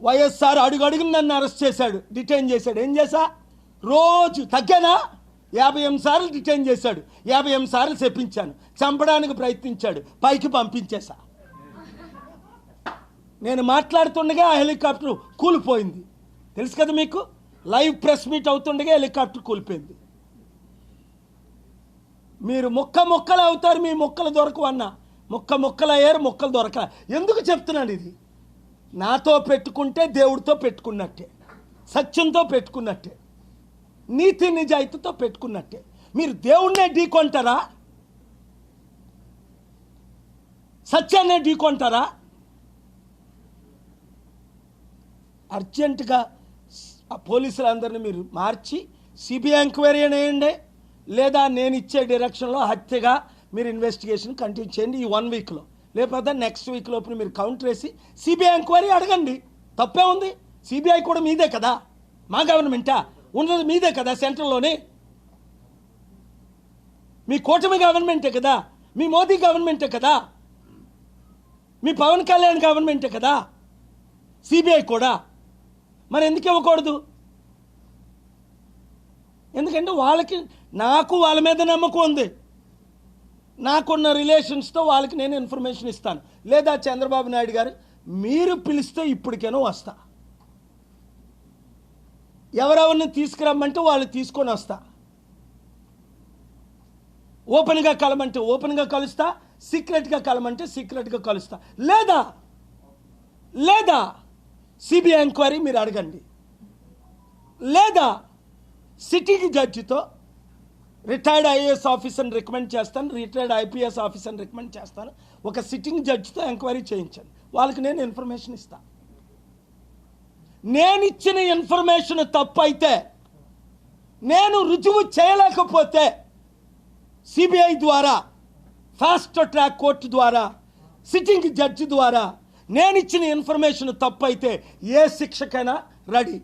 వైఎస్ఆర్ అడుగడుగున నన్ను అరెస్ట్ చేశాడు, డిటైన్ చేశాడు. ఏం చేశా? రోజు తగ్గానా? 58 సార్లు డిటైన్ చేశాడు, 58 సార్లు చెప్పించాను, చంపడానికి ప్రయత్నించాడు, పైకి పంపించేశా. నేను మాట్లాడుతుండగా ఆ హెలికాప్టర్ కూలిపోయింది. తెలుసు కదా మీకు, లైవ్ ప్రెస్ మీట్ అవుతుండగా హెలికాప్టర్ కూలిపోయింది. మీరు మొక్కలు అవుతారు, మీ మొక్కలు దొరకవు అన్న. మొక్కలు అయ్యారు, మొక్కలు దొరకల. ఎందుకు చెప్తున్నాను ఇది? నాతో పెట్టుకుంటే దేవుడితో పెట్టుకున్నట్టే, సత్యంతో పెట్టుకున్నట్టే, నీతి నిజాయితీతో పెట్టుకున్నట్టే. మీరు దేవుణ్ణే ఢీకొంటారా? సత్యాన్నే ఢీకొంటారా? అర్జెంటుగా ఆ పోలీసులందరినీ మీరు మార్చి సిబిఐ ఎంక్వైరీ వేయండి, లేదా నేను ఇచ్చే డైరెక్షన్లో హత్యగా మీరు ఇన్వెస్టిగేషన్ కంటిన్యూ చేయండి ఈ 1 వీక్లో. లేకపోతే నెక్స్ట్ వీక్ లోపల మీరు కౌంటర్ వేసి సిబిఐ ఎంక్వైరీ అడగండి. తప్పే ఉంది? సిబిఐ కూడా మీదే కదా, మా గవర్నమెంటా? ఉన్నది మీదే కదా, సెంట్రల్లోనే మీ కూటమి గవర్నమెంటే కదా, మీ మోదీ గవర్నమెంటే కదా, మీ పవన్ కళ్యాణ్ గవర్నమెంటే కదా సిబిఐ కూడా. మరి ఎందుకు ఇవ్వకూడదు? ఎందుకంటే నాకు వాళ్ళ మీద నమ్మకం ఉంది. నాకున్న రిలేషన్స్తో వాళ్ళకి నేను ఇన్ఫర్మేషన్ ఇస్తాను. లేదా చంద్రబాబు నాయుడు గారు మీరు పిలిస్తే ఇప్పటికేనో వస్తా, ఎవరెవరిని తీసుకురమ్మంటే వాళ్ళు తీసుకొని వస్తా. ఓపెన్గా కలమంటే ఓపెన్గా కలుస్తా, సీక్రెట్గా కలమంటే సీక్రెట్గా కలుస్తా. లేదా సిబిఐ ఎంక్వైరీ మీరు అడగండి, లేదా సిట్టింగ్ జడ్జితో రిటైర్డ్ ఐఏఎస్ ఆఫీసర్ని రికమెండ్ చేస్తాను, రిటైర్డ్ ఐపీఎస్ ఆఫీసర్ని రికమెండ్ చేస్తాను. ఒక సిట్టింగ్ జడ్జితో ఎంక్వైరీ చేయించండి, వాళ్ళకి నేను ఇన్ఫర్మేషన్ ఇస్తాను. నేను ఇచ్చిన ఇన్ఫర్మేషన్ తప్పు అయితే, నేను రుజువు చేయలేకపోతే సిబిఐ ద్వారా, ఫాస్ట్ ట్రాక్ కోర్టు ద్వారా, సిట్టింగ్ జడ్జి ద్వారా నేను ఇచ్చిన ఇన్ఫర్మేషన్ తప్పు అయితే ఏ శిక్షకైనా రెడీ.